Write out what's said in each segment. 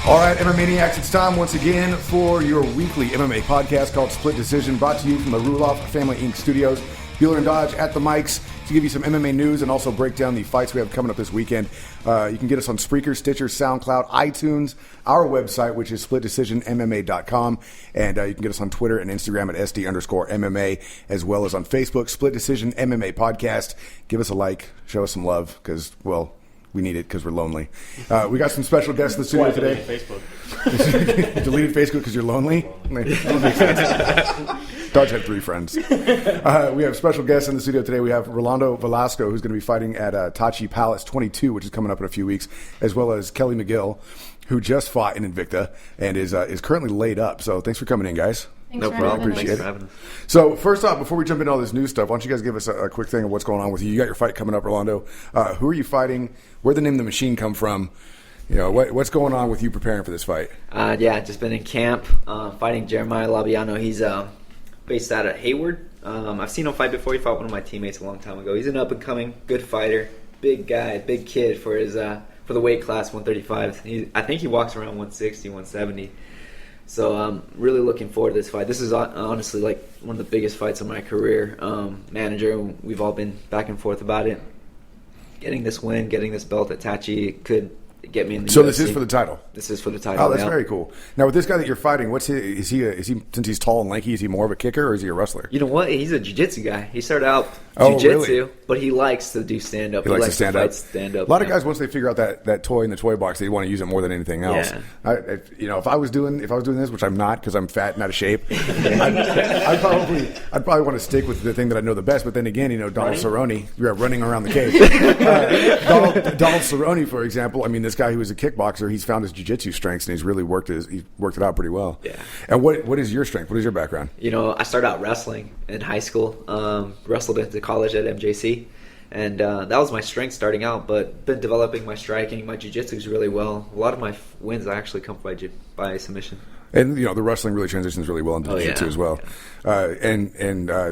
All right, MMA Maniacs, it's time once again for your weekly MMA podcast called Split Decision, brought to you from the Ruloff Family Inc. studios. Bueller and Dodge at the mics to give you some MMA news and also break down the fights we have coming up this weekend. You can get us on Spreaker, Stitcher, SoundCloud, iTunes, our website, which is splitdecisionmma.com, and you can get us on Twitter and Instagram at SD_MMA, as well as on Facebook, Split Decision MMA Podcast. Give us a like, show us some love, because, well, we need it because we're lonely. We got some special guests in the studio today. Deleted Facebook because you're lonely? Dodge had 3 friends. We have special guests in the studio today. We have Rolando Velasco, who's going to be fighting at Tachi Palace 22, which is coming up in a few weeks, as well as Kelly McGill, who just fought in Invicta and is currently laid up. So thanks for coming in, guys. No problem. Appreciate it. So first off, before we jump into all this new stuff, why don't you guys give us a quick thing of what's going on with you? You got your fight coming up, Rolando. Who are you fighting? Where'd the name of the machine come from? You know, what's going on with you preparing for this fight? Just been in camp fighting Jeremiah Labiano. He's based out of Hayward. I've seen him fight before. He fought one of my teammates a long time ago. He's an up-and-coming, good fighter, big guy, big kid for his for the weight class 135. I think he walks around 160, 170. So I'm really looking forward to this fight. This is honestly like one of the biggest fights of my career. Manager, we've all been back and forth about it. Getting this win, getting this belt at Tachi could get me in the So UFC. this is for the title? This is for the title. Oh, that's very cool. Now, with this guy that you're fighting, is he since he's tall and lanky, is he more of a kicker or is he a wrestler? You know what? He's a jiu-jitsu guy. He started out Oh, jiu-jitsu, really? But he likes to do stand-up. He likes to stand up. Stand-up. A lot of guys, once they figure out that toy in the toy box, they want to use it more than anything else. Yeah. If I was doing this, which I'm not because I'm fat and out of shape, I'd probably want to stick with the thing that I know the best. But then again, Donald Cerrone, you're running around the cage. Donald Cerrone, for example, I mean, this guy who was a kickboxer, he's found his jiu-jitsu strengths and he's really worked it out pretty well. Yeah. And what is your strength? What is your background? I started out wrestling in high school. Wrestled into college at MJC. And that was my strength starting out, but been developing my striking, my jiu-jitsu really well. A lot of my wins actually come by submission. And, the wrestling really transitions really well into jiu-jitsu as well. And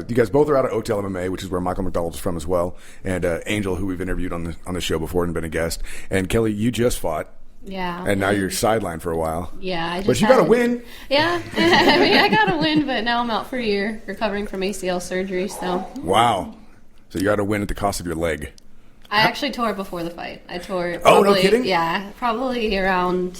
you guys both are out of Otel MMA, which is where Michael McDonald is from as well. And Angel, who we've interviewed on the show before and been a guest. And Kelly, you just fought. Yeah. And now you're sidelined for a while. Yeah. But you got to win. Yeah. I got to win, but now I'm out for a year recovering from ACL surgery. So. Wow. So you got to win at the cost of your leg. I actually tore it before the fight. I tore it. Oh, no kidding? Yeah. Probably around,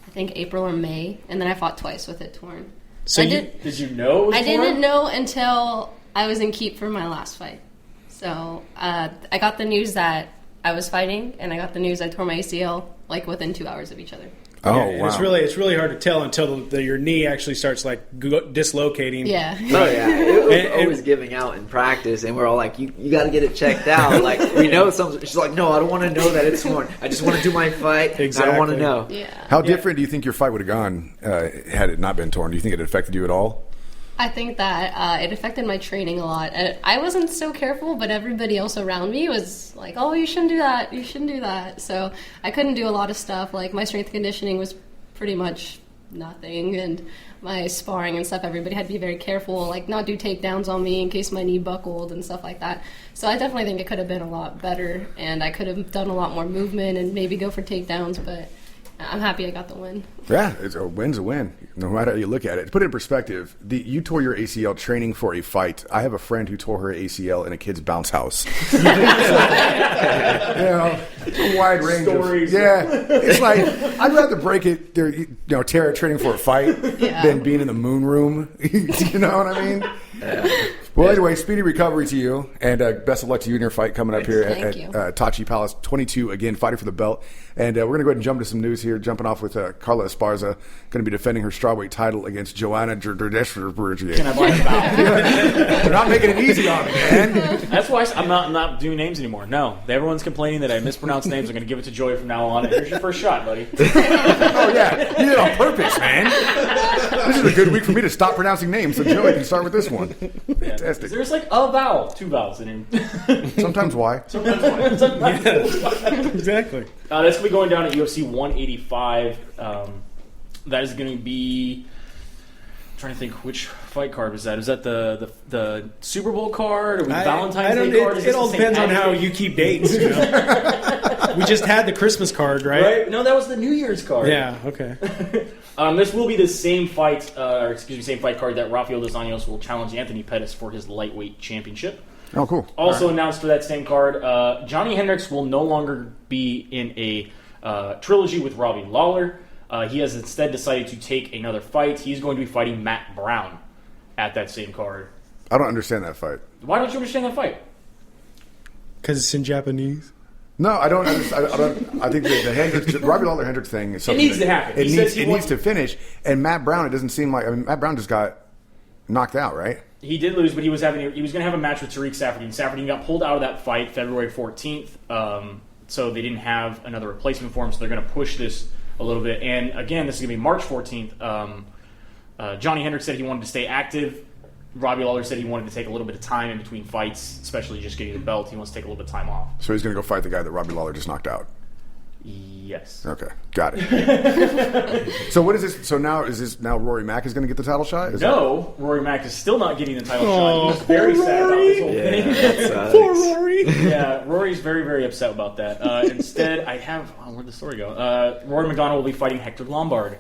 I think, April or May. And then I fought twice with it torn. So did you know it was torn? I didn't know until I was in keep for my last fight. So I got the news that I was fighting, and I got the news I tore my ACL like within 2 hours of each other. Oh, yeah, wow. It's really hard to tell until your knee actually starts dislocating. Yeah. Oh, yeah. It was always giving out in practice, and we're all like, you got to get it checked out. Like, we know something. She's like, no, I don't want to know that it's torn. I just want to do my fight. Exactly. I don't want to know. Yeah. How different do you think your fight would have gone had it not been torn? Do you think it affected you at all? I think that it affected my training a lot. I wasn't so careful, but everybody else around me was like, oh, you shouldn't do that. You shouldn't do that. So I couldn't do a lot of stuff. Like, my strength conditioning was pretty much nothing. And my sparring and stuff, everybody had to be very careful, like not do takedowns on me in case my knee buckled and stuff like that. So I definitely think it could have been a lot better, and I could have done a lot more movement and maybe go for takedowns, but I'm happy I got the win. Yeah, a win's a win, no matter how you look at it. To put it in perspective, you tore your ACL training for a fight. I have a friend who tore her ACL in a kid's bounce house. It's a wide range Stories. It's like, I'd rather break it, tear it training for a fight than being in the moon room. You know what I mean? Yeah. Well, anyway, speedy recovery to you, and best of luck to you in your fight coming up here at Tachi Palace 22, again, fighting for the belt. And we're going to go ahead and jump into some news here, jumping off with Carla Esparza, going to be defending her strawweight title against Joanna Jerdesher. Can I buy a bow? They're not making it easy on me, man. That's why I'm not doing names anymore. No, everyone's complaining that I mispronounce names. I'm going to give it to Joy from now on. Here's your first shot, buddy. Oh, yeah. You did it on purpose, man. This is a good week for me to stop pronouncing names, so Joey can start with this one. Fantastic. There's like a vowel, 2 vowels in it. Sometimes why. Sometimes why. Sometimes Exactly. That's going to be going down at UFC 185. That is going to be trying to think which fight card was that. Is that the Super Bowl card or Valentine's Day card? It all depends on how you keep dates. You know? We just had the Christmas card, right? No, that was the New Year's card. Yeah. Okay. This will be the same fight card that Rafael dos Anjos will challenge Anthony Pettis for his lightweight championship. Oh, cool. Also announced for that same card, Johnny Hendricks will no longer be in a trilogy with Robbie Lawler. He has instead decided to take another fight. He's going to be fighting Matt Brown at that same card. I don't understand that fight. Why don't you understand that fight? Because it's in Japanese. No, I don't understand. I think the Hendricks, Robbie Lawler Hendricks thing is something. It needs to happen. It needs to finish. And Matt Brown, it doesn't seem like. I mean, Matt Brown just got knocked out, right? He did lose, but he was going to have a match with Tariq Saffiedine. Saffiedine got pulled out of that fight February 14th, so they didn't have another replacement for him. So they're going to push this a little bit. And again, this is going to be March 14th. Johnny Hendricks said he wanted to stay active. Robbie Lawler said he wanted to take a little bit of time in between fights, especially just getting the belt. He wants to take a little bit of time off. So he's going to go fight the guy that Robbie Lawler just knocked out. Yes. Okay, got it. So what is this? So now now Rory Mack is going to get the title shot? No, Rory Mack is still not getting the title shot. He's very sad about this whole thing. Poor Rory. Yeah, Rory's very, very upset about that. Instead, I have... where'd the story go? Rory McDonald will be fighting Hector Lombard.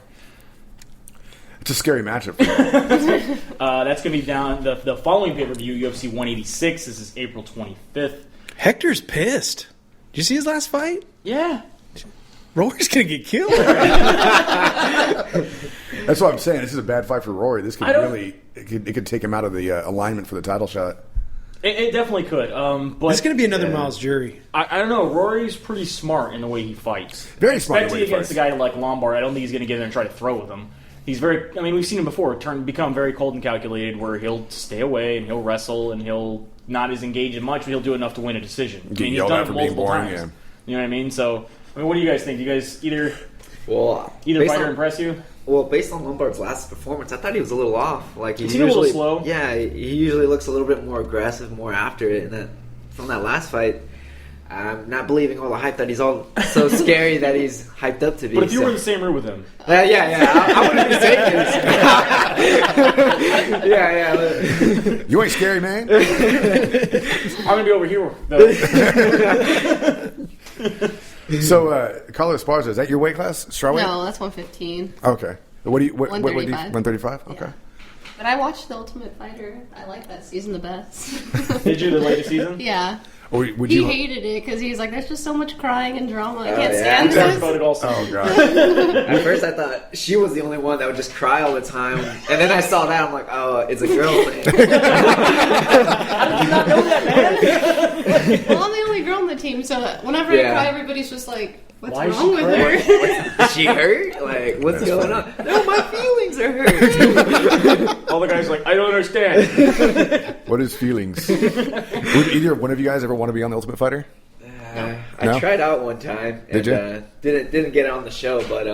It's a scary matchup for him. That's going to be down... The following pay-per-view, UFC 186. This is April 25th. Hector's pissed. Did you see his last fight? Yeah. Rory's going to get killed. That's what I'm saying. This is a bad fight for Rory. This could really... It could take him out of the alignment for the title shot. It definitely could. But it's going to be another Miles jury. I don't know. Rory's pretty smart in the way he fights. Very smart in the way he Especially against fights. a guy like Lombard. I don't think he's going to get in there and try to throw with him. He's very... I mean, we've seen him before become very cold and calculated, where he'll stay away and he'll wrestle and he'll not as engage as much, but he'll do enough to win a decision. I mean, he's done it multiple times. Yeah. You know what I mean? So, I mean, what do you guys think? Do you guys either fighter impress you? Well, based on Lombard's last performance, I thought he was a little off. Like He's a little slow. Yeah, he usually looks a little bit more aggressive, more after it. And then from that last fight, I'm not believing all the hype that he's all so scary that he's hyped up to be. But if you were in the same room with him, I wouldn't be saying this. Yeah. You ain't scary, man. I'm gonna be over here. Though. So, Carlos Esparza, is that your weight class? Strawweight? No, that's 115. Okay. What do you? What 135. 135? Okay. Yeah. But I watched The Ultimate Fighter. I like that season the best. Did you the latest season? Yeah. Or would He you? hated it because he's like, there's just so much crying and drama. I can't yeah. stand Talked this. about it also. Oh god. At first, I thought she was the only one that would just cry all the time, and then I saw that. I'm like, oh, it's a girl thing. How did you not know that, man? Well, I'm the only girl on the team, so whenever I cry, everybody's just like, what's Why is wrong she with her? Is she hurt? Like, what's going on? No, my feelings are hurt. All the guys are like, I don't understand. What is feelings? Would either one of you guys ever want to be on The Ultimate Fighter? I tried out one time. And, Did you? Didn't get on the show, but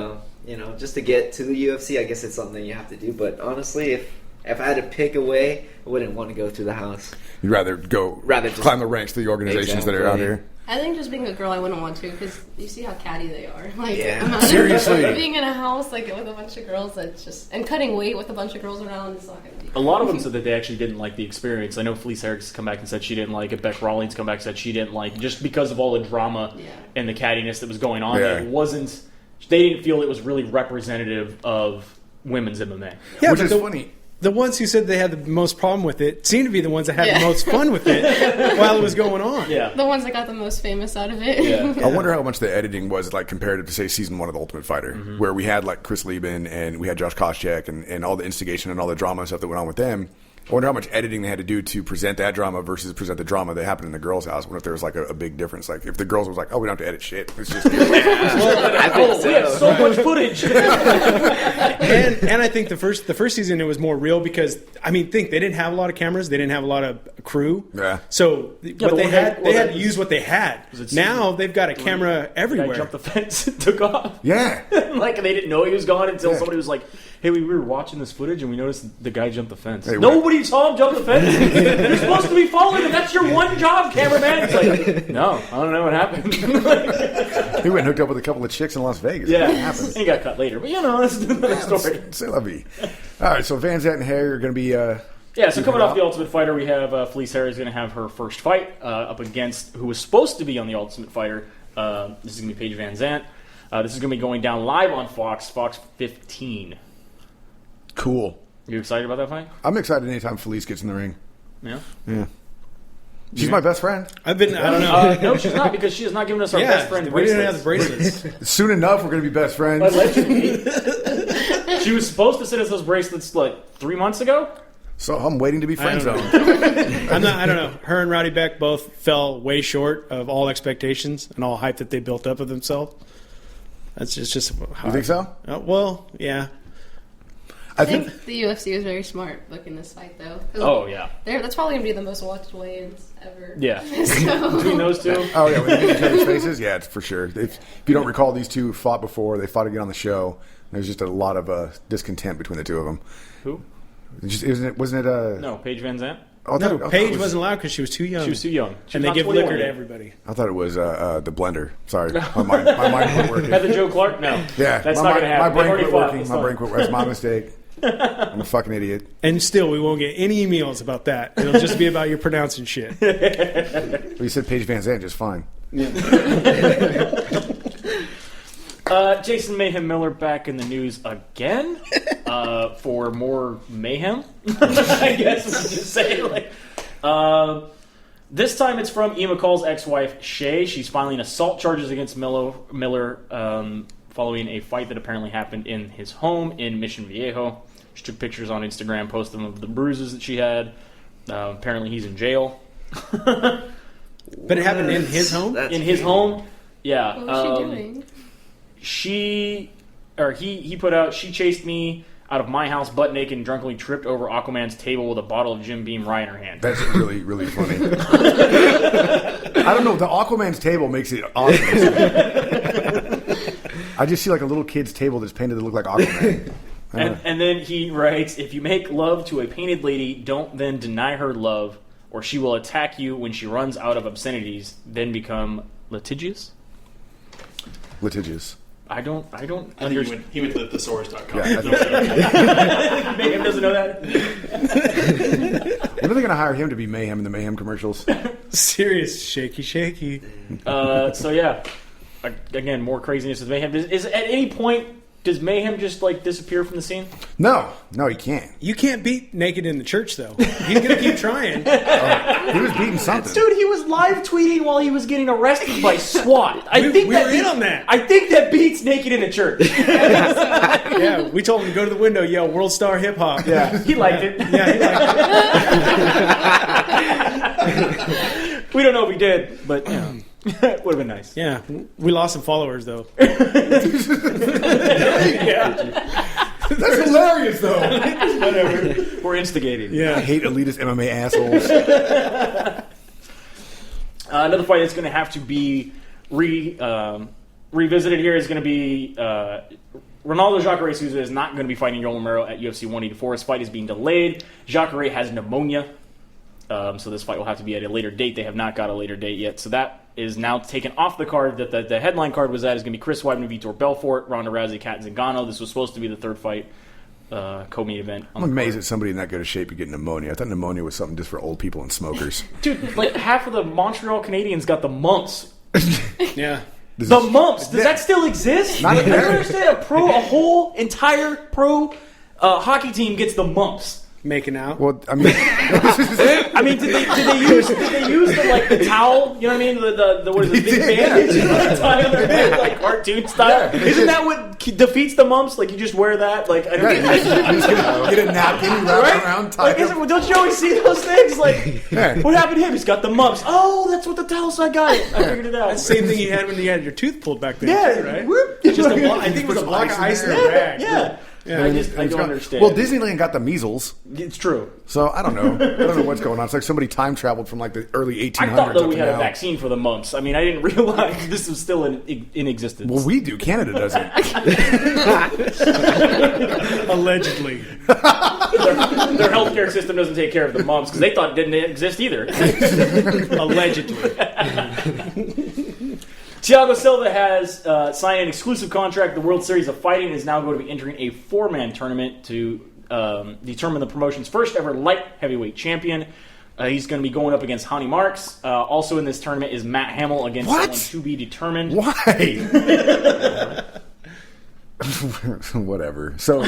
just to get to the UFC, I guess it's something you have to do. But honestly, if I had to pick a way, I wouldn't want to go through the house. You'd rather just climb the ranks to the organizations that are out here. I think just being a girl, I wouldn't want to because you see how catty they are. Like, Yeah. imagine Seriously. being in a house like with a bunch of girls that's just and cutting weight with a bunch of girls around. It's not going to be. A lot of them said that they actually didn't like the experience. I know Felice Harris come back and said she didn't like it. Beck Rawlings come back and said she didn't like it just because of all the drama and the cattiness that was going on. Yeah. It wasn't. They didn't feel it was really representative of women's MMA. Yeah, Which but is funny. The ones who said they had the most problem with it seemed to be the ones that had the most fun with it while it was going on. Yeah. The ones that got the most famous out of it. Yeah. I wonder how much the editing was like comparative to say season 1 of The Ultimate Fighter, where we had like Chris Lieben and we had Josh Koscheck and all the instigation and all the drama and stuff that went on with them. I wonder how much editing they had to do to present that drama versus present the drama that happened in the girls' house. I wonder if there was like a big difference. Like if the girls was like, oh, we don't have to edit shit. It's just I think We have so much footage. And I think the first season it was more real because I mean they didn't have a lot of cameras, they didn't have a lot of crew. Yeah. So what they had to use what they had. Now they've got a camera Guy everywhere. jumped the fence and took off. yeah. Like they didn't know he was gone until Yeah. somebody was like, "Hey, we were watching this footage and we noticed the guy jumped the fence." Hey, Nobody you saw him jump the fence? You're supposed to be following him. That's your one job, cameraman. It's like, no, I don't know what happened. He went and hooked up with a couple of chicks in Las Vegas. Yeah, That happens. and he got cut later. But, that's another story. C'est la vie. All right, so Van Zant and Harry are going to be... So coming off the Ultimate Fighter, we have Felice Harris going to have her first fight up against who was supposed to be on the Ultimate Fighter. This is going to be Paige Van Zant. This is going to be going down live on Fox 15. Cool. You excited about that fight? I'm excited anytime Felice gets in the ring. Yeah. She's my best friend. I don't know. No, she's not, because she has not given us our best friend we didn't have bracelets. the bracelets. Soon enough, we're going to be best friends. Allegedly. She was supposed to send us those bracelets, 3 months ago? So I'm waiting to be friend zoned. I don't know. Her and Roddy Beck both fell way short of all expectations and all hype that they built up of themselves. That's just how You think so? Well, yeah. I I think the UFC was very smart booking this fight, though. Oh, yeah. That's probably going to be the most watched weigh-ins ever. Yeah. So- Between those two? Oh, yeah, when you get each other's faces? Yeah, it's for sure. If you don't recall, these two fought before. They fought again on the show. There's just a lot of discontent between the two of them. Who? Wasn't it No, Paige Van Zant. I thought it Paige was- wasn't allowed because she was too young. She was too young. And they give liquor to everybody. I thought it was the blender. Sorry, my mind wasn't working. Had the Joe Clark? No. Yeah, That's my not going to happen. My brain They've already quit fought. working. It's My fine. brain quit. That's my mistake. I'm a fucking idiot. And still, we won't get any emails about that. It'll just be about you pronouncing shit. Well, you said Paige Van Zant just fine. Jason Mayhem Miller back in the news again for more mayhem. I guess we should just say. This time it's from Ian McCall's ex-wife Shay. She's filing assault charges against Miller following a fight that apparently happened in his home in Mission Viejo. She took pictures on Instagram, posted them of the bruises that she had. Apparently he's in jail. But it happened in his home? In his home? Yeah. What was she doing? He put out, she chased me out of my house butt naked and drunkenly tripped over Aquaman's table with a bottle of Jim Beam Rye in her hand. That's really, really funny. I don't know. The Aquaman's table makes it awesome. I just see like a little kid's table that's painted to look like Aquaman. And then he writes, if you make love to a painted lady, don't then deny her love, or she will attack you when she runs out of obscenities, then become litigious. Litigious. I don't I think understand. he went to thesaurus.com. Yeah, I think Mayhem doesn't know that? when are they going to hire him to be Mayhem in the Mayhem commercials? Serious shaky. So yeah, again, more craziness with Mayhem. Is at any point, does Mayhem just disappear from the scene? No, he can't. You can't beat naked in the church, though. He's going to keep trying. He was beating something. Dude, he was live tweeting while he was getting arrested by SWAT. We were in on that. I think that beats naked in the church. Yeah, we told him to go to the window, yell World Star Hip Hop. Yeah. He liked it. Yeah, he liked it. We don't know if he did, but it would have been nice. Yeah, we lost some followers, though. That's hilarious, though. Whatever. We're instigating. I Yeah. hate elitist MMA assholes. Another fight that's going to have to be revisited here is going to be Ronaldo Jacare Souza is not going to be fighting Yoel Romero at UFC 184. His fight is being delayed. Jacare has pneumonia, so this fight will have to be at a later date. They have not got a later date yet, so that is now taken off the card. That the headline card was at is going to be Chris Weidman, Vitor Belfort, Ronda Rousey, Kat Zingano. This was supposed to be the third fight, co-main event. I'm amazed that somebody in that good of shape could get pneumonia. I thought pneumonia was something just for old people and smokers. Dude, half of the Montreal Canadians got the mumps. Yeah. The mumps. Does that still exist? Not I don't there. understand. A whole entire pro hockey team gets the mumps. Making out. Well, I mean, I mean, did they use the towel? You know what I mean? The what is it? Big bandage tie on their head, cartoon style. Yeah, Isn't that what defeats the mumps? You just wear that. I don't you just get a napkin, wrap it around, tie it. don't you always see those things? Yeah. What happened to him? He's got the mumps. Oh, that's what the towel said. I got it. I figured it out. That's the same thing you had when you had your tooth pulled back then, Yeah, too, right? whoop. Just a block, I think it was a block of ice in a bag. Yeah. Yeah, I don't understand. Well, Disneyland got the measles, It's true. so I don't know. I don't know what's going on. It's like somebody time traveled from like the early 1800s. I thought that up we to had a now. vaccine for the mumps. I mean, I didn't realize this was still in existence. Well, we do. Canada doesn't. Allegedly. Their healthcare system doesn't take care of the mumps because they thought it didn't exist either. Allegedly. Thiago Silva has signed an exclusive contract. The World Series of Fighting is now going to be entering a 4-man tournament to determine the promotion's first ever light heavyweight champion. He's going to be going up against Hani Marks. Also in this tournament is Matt Hamill against someone to be determined. Why? Whatever. So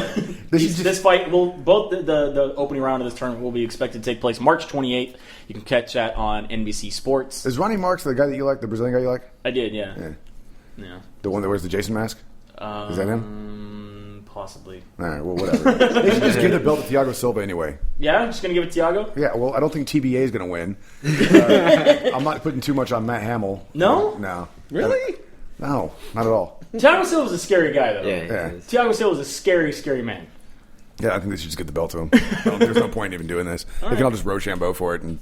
this fight will the opening round of this tournament will be expected to take place March 28th. You can catch that on NBC Sports. Is Ronnie Marks the guy that you like, the Brazilian guy you like? I did, yeah. The one that wears the Jason mask? Is that him? Possibly. All right, well, whatever. They should just give the belt to Thiago Silva anyway. Yeah, just going to give it to Thiago? Yeah, well, I don't think TBA is going to win. I'm not putting too much on Matt Hamill. No? No. Really? No, not at all. Thiago Silva's a scary guy, though. Yeah. Thiago Silva's a scary, scary man. Yeah, I think they should just get the belt to him. There's no point in even doing this. They can all just Rochambeau for it. And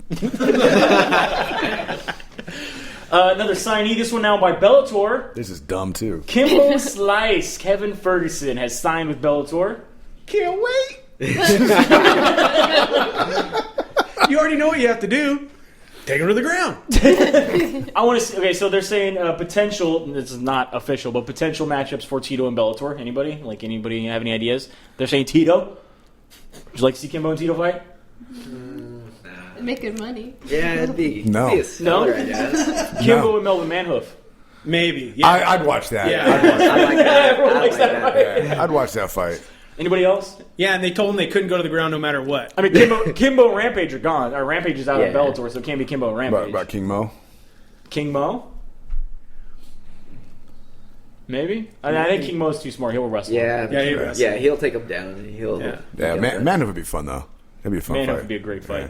Another signee, this one now by Bellator. this is dumb, too. Kimbo Slice, Kevin Ferguson, has signed with Bellator. Can't wait. You already know what you have to do. Take him to the ground. I want to see. Okay, so they're saying potential. This is not official, but potential matchups for Tito and Bellator. Anybody? Like anybody have any ideas? They're saying Tito. Would you like to see Kimbo and Tito fight? Make good money. Yeah, it'd be No. a stellar, I guess. Kimbo and Melvin Manhoof. Maybe. Yeah. I'd watch that. Yeah. I'd watch that. I like that. Everyone I likes like that that. fight. Yeah, I'd watch that fight. Anybody else? Yeah, and they told them they couldn't go to the ground no matter what. I mean, Kimbo and Rampage are gone. Or Rampage is out of Yeah. Bellator, so it can't be Kimbo and Rampage. About King Mo? King Mo? Maybe? I think King Mo's too smart. He'll wrestle. Yeah, Yeah, he wrestles. yeah, he'll take him down. He'll. Yeah. Yeah, Man would be fun, though. That'd be a fun Man, fight. it would be a great fight. Yeah.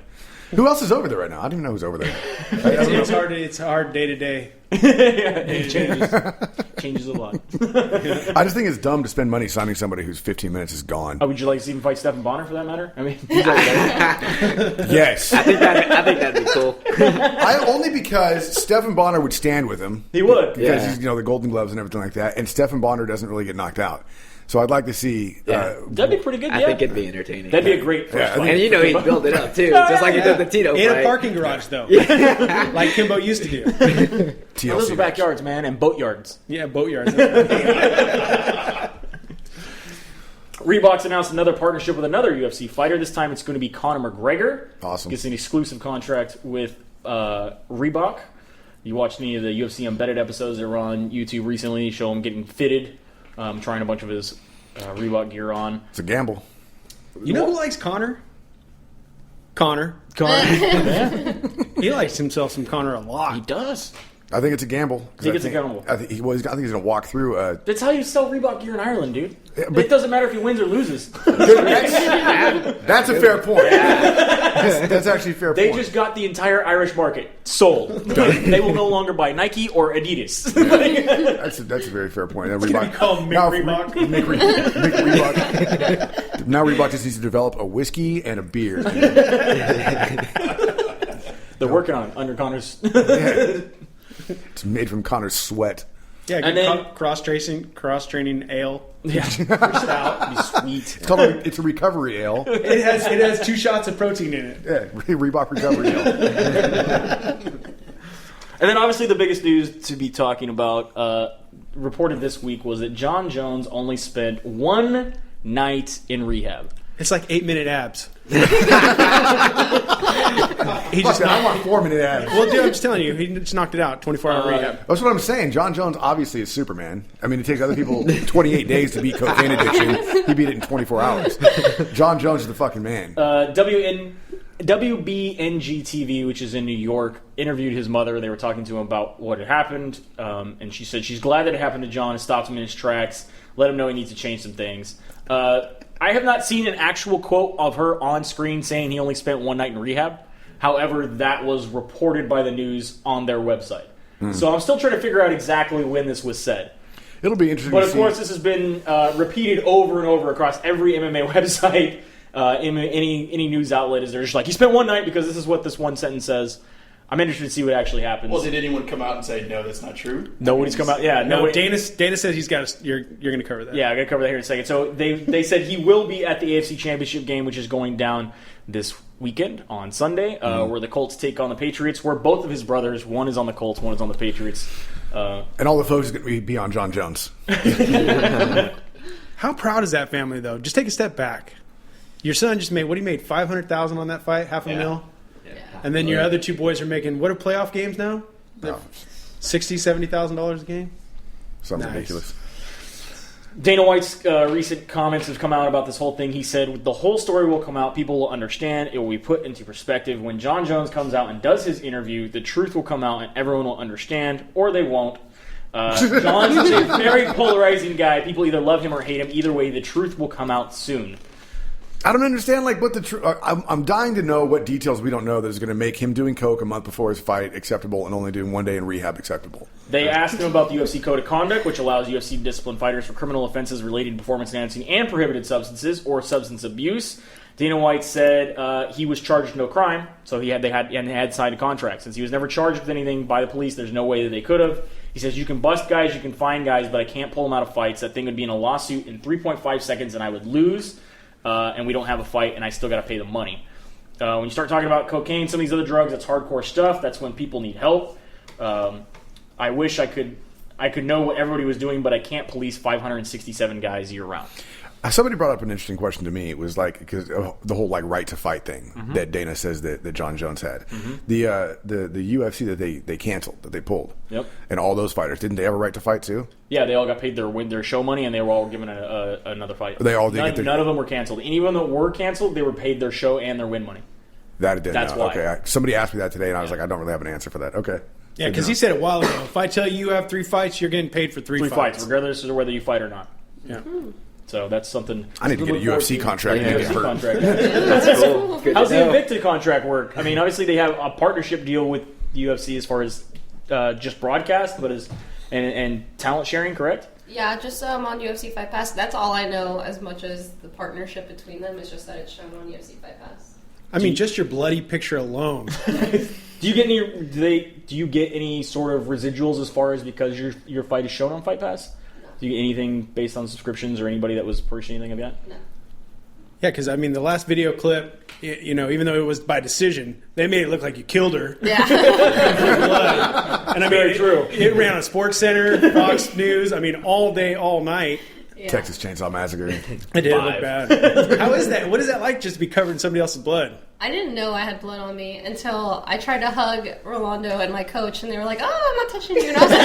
Who else is over there right now? I don't even know who's over there. It's hard day to day. It changes a lot. I just think it's dumb to spend money signing somebody whose 15 minutes is gone. Would you like to see him fight Stephen Bonner for that matter? I mean, Yes. I think that'd be cool. Only because Stephen Bonner would stand with him. he would. Because Yeah. he's, the Golden Gloves and everything like that. And Stephen Bonner doesn't really get knocked out. So I'd like to see. Yeah. That'd be pretty good. I Yeah, think it'd be entertaining. that'd be a great first Yeah, I fight. And he'd build it up too, just like he did the Tito In fight. a parking garage, though. Like Kimbo used to do. TLC. Those are backyards, man, and boat yards. Yeah, boat yards. Reebok's announced another partnership with another UFC fighter. This time it's going to be Conor McGregor. Awesome. Gets an exclusive contract with Reebok. You watched any of the UFC Embedded episodes that were on YouTube recently? Show him getting fitted, trying a bunch of his Reebok gear on. It's a gamble. You know who likes Connor? Connor. Yeah, He likes himself some Connor a lot. he does. I think it's a gamble. 'Cause Think I it's a gamble. I think he's going to walk through. That's how you sell Reebok gear in Ireland, dude. but- It doesn't matter if he wins or loses. That's a fair point. That's actually a fair They point. just got the entire Irish market sold. They will no longer buy Nike or Adidas. That's a very fair point. Now, gonna be called Mick now, Reebok. Mick Reebok. Now Reebok just needs to develop a whiskey and a beer. They're working on it under Connor's. It's made from Connor's sweat. Yeah, And then- cross training ale. Yeah, stout, be sweet. It's a recovery ale. It has 2 shots of protein in it. Yeah, Reebok recovery ale. And then obviously the biggest news to be talking about, reported this week, was that John Jones only spent 1 night in rehab. It's like 8-minute abs. He just I want 4-minute ads. Well, dude, I'm just telling you, he just knocked it out. 24-hour rehab. That's what I'm saying. John Jones obviously is Superman. I mean, it takes other people 28 days to beat cocaine addiction. He beat it in 24 hours. John Jones is the fucking man. WBNG-TV, which is in New York, interviewed his mother. They were talking to him about what had happened, and she said she's glad that it happened to John and stopped him in his tracks, let him know he needs to change some things. I have not seen an actual quote of her on screen saying he only spent 1 night in rehab. However, that was reported by the news on their website. So I'm still trying to figure out exactly when this was said. It'll be interesting But to of see. course, this has been repeated over and over across every MMA website, any news outlet. Is they're just like, he spent one night because this is what this one sentence says. I'm interested to see what actually happens. Well, did anyone come out and say, no, that's not true? Nobody's come out. Yeah, No, nobody. Dana says he's got. You're going to cover that. Yeah, I'm going to cover that here in a second. So they said he will be at the AFC Championship game, which is going down this weekend on Sunday, where the Colts take on the Patriots, where both of his brothers, one is on the Colts, one is on the Patriots. And all the folks are going to be on John Jones. How proud is that family, though? Just take a step back. Your son just made, what he made, $500,000 on that fight, half a mil? And then your other two boys are making, what are playoff games now? No. $60,000, $70,000 a game? Sounds Nice. ridiculous. Dana White's recent comments have come out about this whole thing. He said, the whole story will come out. People will understand. It will be put into perspective. When John Jones comes out and does his interview, the truth will come out and everyone will understand, or they won't. John's is a very polarizing guy. People either love him or hate him. Either way, the truth will come out soon. I don't understand, like, what the truth. I'm dying to know what details we don't know that is going to make him doing coke a month before his fight acceptable and only doing one day in rehab acceptable. They asked him about the UFC Code of Conduct, which allows UFC to discipline fighters for criminal offenses related to performance enhancing and prohibited substances or substance abuse. Dana White said he was charged with no crime, so they had signed a contract. Since he was never charged with anything by the police, there's no way that they could have. He says, you can bust guys, you can find guys, but I can't pull them out of fights. That thing would be in a lawsuit in 3.5 seconds, and I would lose. And we don't have a fight, and I still got to pay the money. When you start talking about cocaine, some of these other drugs, that's hardcore stuff. That's when people need help. I wish I could know what everybody was doing, but I can't police 567 guys year round. Somebody brought up an interesting question to me. It was like, because the whole like right to fight thing that Dana says that John Jones had. The UFC that they canceled, that they pulled. Yep. And all those fighters, didn't they have a right to fight too? Yeah, they all got paid their show money, and they were all given another fight. They all did get their... None of them were canceled. Anyone that were canceled, they were paid their show and their win money. That I didn't That's know. why. Okay, somebody asked me that today, and I was like, I don't really have an answer for that. Okay. Yeah, because he said a while ago, if I tell you have 3 fights, you're getting paid for three fights, regardless of whether you fight or not. Yeah. So that's something. I need to get a UFC contract. Yeah, and get UFC hurt. contract. That's cool. Good How's to the know. Invicta contract work? I mean, obviously they have a partnership deal with the UFC as far as just broadcast, but and talent sharing, correct? Yeah, just on UFC Fight Pass. That's all I know. As much as the partnership between them is just that it's shown on UFC Fight Pass. I mean, just your bloody picture alone. Do you get any sort of residuals as far as because your fight is shown on Fight Pass? No. Do you get anything based on subscriptions or anybody that was purchasing anything of that? No. Yeah, because, I mean, the last video clip, you know, even though it was by decision, they made it look like you killed her. Yeah. And I mean, Very true. It ran on Sports Center, Fox News, I mean, all day, all night. Yeah. Texas Chainsaw Massacre. It did look bad. How is that? What is that like just to be covered in somebody else's blood? I didn't know I had blood on me until I tried to hug Rolando and my coach, and they were like, "Oh, I'm not touching you." And I was like,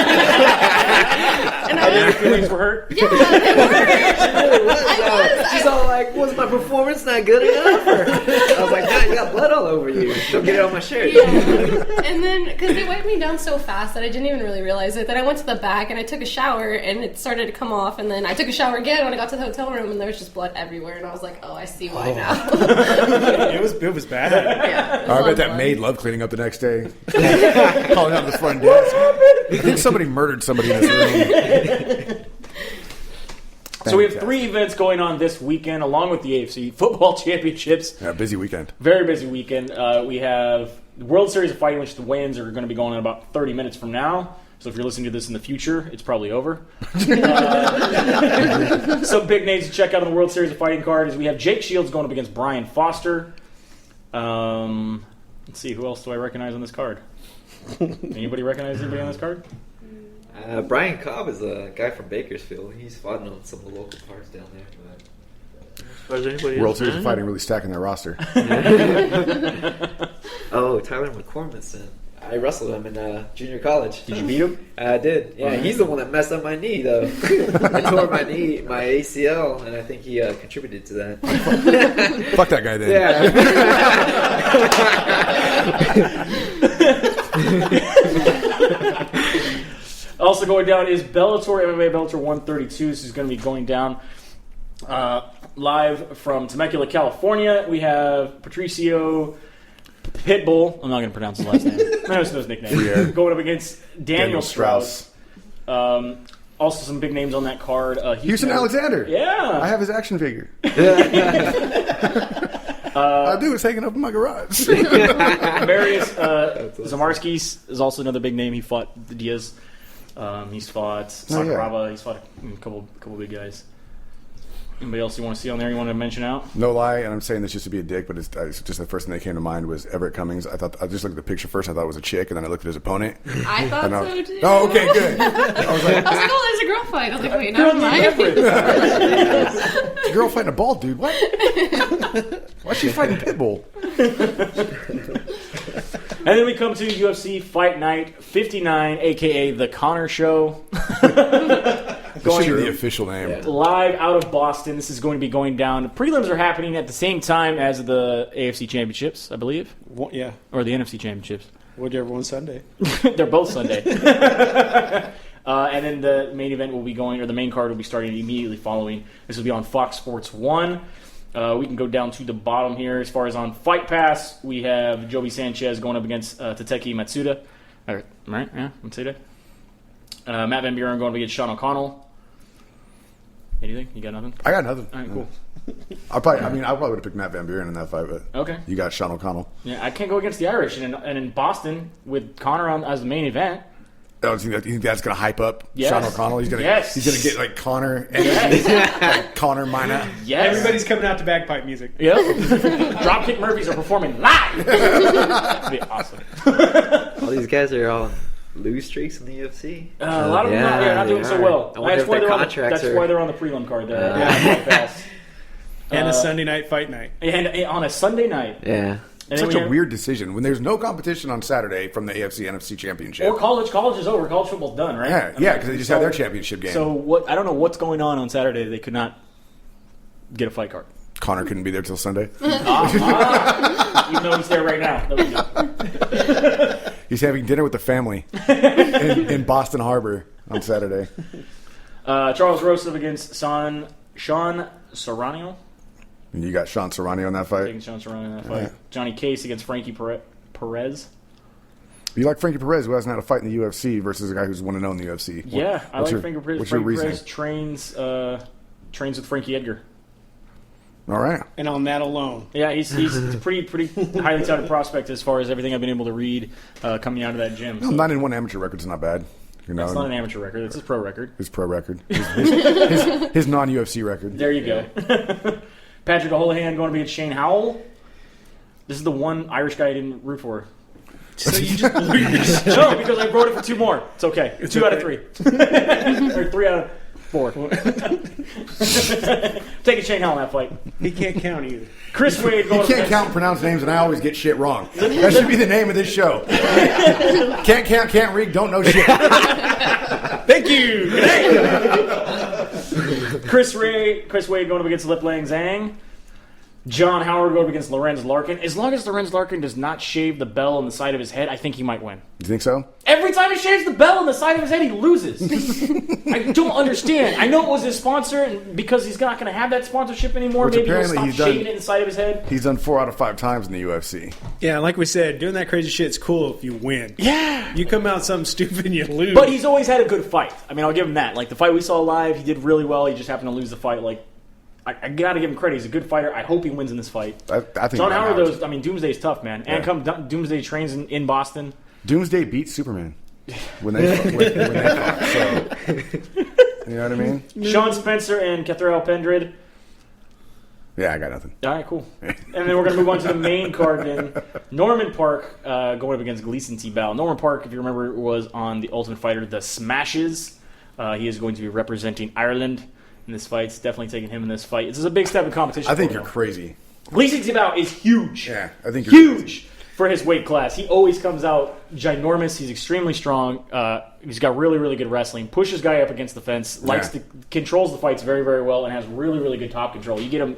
and I Your was, feelings were hurt? yeah, it was. She's all like, was my performance not good enough? Or, I was like, nah, you got blood all over you. Don't get it on my shirt. Yeah. And then, because they wiped me down so fast that I didn't even really realize it, that I went to the back and I took a shower and it started to come off, and then I took a shower again when I got to the hotel room and there was just blood everywhere, and I was like, oh, I see why now. It was bad. Yeah, it was I bet blood. that maid loved cleaning up the next day. Calling out the front desk. I think somebody murdered somebody in this room. So we have 3 events going on this weekend, along with the AFC Football Championships. Yeah, busy weekend. Very busy weekend. We have the World Series of Fighting, which the weigh-ins are going to be going on about 30 minutes from now. So if you're listening to this in the future, it's probably over. Some big names to check out on the World Series of Fighting card is we have Jake Shields going up against Brian Foster. Let's see, who else do I recognize on this card? Anybody recognize anybody on this card? Brian Cobb is a guy from Bakersfield. He's fought on some of the local cards down there. World Series of Fighting really stacking their roster. Oh, Tyler McCormickson. I wrestled him in junior college. Did you beat him? I did. Yeah, he's the one that messed up my knee, though. I tore my ACL, and I think he contributed to that. Fuck that guy then. Yeah. Also going down is Bellator MMA Bellator132. This is going to be going down live from Temecula, California. We have Patricio Pitbull. I'm not going to pronounce his last name. I know his nickname. Going up against Daniel Strauss. Also, some big names on that card. Houston Alexander. Yeah. I have his action figure. I do. It's hanging up in my garage. Marius Zamarskis is also another big name. He fought Diaz. He's fought Sakuraba. He's fought a couple big guys. Anybody else you want to see on there you want to mention out? No lie, and I'm saying this just to be a dick, but it's just the first thing that came to mind was Everett Cummings. I just looked at the picture first. I thought it was a chick, and then I looked at his opponent. I thought so too. Oh, okay, good. I was like, oh, there's a girl fight. I was like, wait, never mind. it's a girl fighting a bald dude. What? Why's she fighting Pitbull? And then we come to UFC Fight Night 59, a.k.a. The Connor Show. Going to the official name. Live out of Boston. This is going to be going down. The prelims are happening at the same time as the AFC Championships, I believe. Yeah. Or the NFC Championships. Whichever one's Sunday. They're both Sunday. And then the main event will be going, or the main card will be starting immediately following. This will be on Fox Sports 1. We can go down to the bottom here. As far as on Fight Pass, we have Joby Sanchez going up against Tateki Matsuda. Right? Yeah, Matsuda. Matt Van Buren going up against Sean O'Connell. Anything? You got nothing? I got nothing. All right, cool. I probably would have picked Matt Van Buren in that fight, but Okay. you got Sean O'Connell. Yeah, I can't go against the Irish. And in Boston, with Connor on as the main event, Oh, you think that's going to hype up Yes. Sean O'Connell? He's going Yes. to get like Connor and like Connor Mina. yes. Everybody's coming out to bagpipe music. Yep. Dropkick Murphys are performing live. That'd be awesome. All these guys are all lose streaks in the UFC. A lot of them not doing so well. I wonder if their contracts that's are... why they're on the prelim card there. Fast. And a Sunday night fight night. And on a Sunday night. Yeah. And Such a weird decision when there's no competition on Saturday from the AFC NFC Championship. Or college. College is over. College football's done, right? Yeah, because they just had their championship game. So what? I don't know what's going on Saturday. They could not get a fight card. Connor couldn't be there till Sunday. Even though he's there right now. There we go. He's having dinner with the family in Boston Harbor on Saturday. Charles Rosov against Sean Serrano. And you got Sean Serrano in that fight. Taking Sean Serrano in that fight. Yeah. Johnny Case against Frankie Perez. You like Frankie Perez, who hasn't had a fight in the UFC, versus a guy who's 1-0 in the UFC. Yeah, I like Frankie Perez. What's your Frankie reasoning? Perez trains with Frankie Edgar. All right. And on that alone. Yeah, he's a pretty highly touted prospect as far as everything I've been able to read coming out of that gym. No, 9-1 amateur record's not bad. You know, It's not an amateur record. It's his pro record. His pro record. His non-UFC record. There you go. Patrick O'Houlihan going to be at Shane Howell. This is the one Irish guy I didn't root for. So you just believe yourself. No, because I voted for two more. It's okay. It's 2 out of okay. 3. Or 3 out of 4. Taking Shane Howell in that fight. He can't count either. Chris Wade going You can't count and pronounce names, and I always get shit wrong. That should be the name of this show. Can't count, can't read, don't know shit. Thank you. Chris Wade going up against Lip Lang Zhang. John Howard going up against Lorenz Larkin. As long as Lorenz Larkin does not shave the bell on the side of his head, I think he might win. You think so? Every time he shaves the bell on the side of his head, he loses. I don't understand. I know it was his sponsor, and because he's not going to have that sponsorship anymore, Which maybe he'll apparently stop he's done- shaving it in the side of his head. He's done 4 out of 5 times in the UFC. Yeah, like we said, doing that crazy shit's cool if you win. Yeah. You come out something stupid and you lose. But he's always had a good fight. I mean, I'll give him that. Like, the fight we saw live, he did really well. He just happened to lose the fight. Like, I got to give him credit. He's a good fighter. I hope he wins in this fight. I think John Howard, Howard's- though, I mean, Doomsday's tough, man. Yeah. And come Doomsday trains in Boston. Doomsday beat Superman when they fought. So, you know what I mean? Sean Spencer and Catherine Pendred. Yeah, I got nothing. All right, cool. And then we're going to move on to the main card then. Norman Park going up against Gleason Tibau. Norman Park, if you remember, was on The Ultimate Fighter, The Smashes. He is going to be representing Ireland in this fight. It's definitely taking him in this fight. This is a big step in competition. I think for you're him. crazy. Gleason Tibau is huge. Yeah, I think you're Huge for his weight class. He always comes out ginormous. He's extremely strong. He's got really, really good wrestling. Pushes guy up against the fence. Controls the fights very, very well, and has really, really good top control. You get him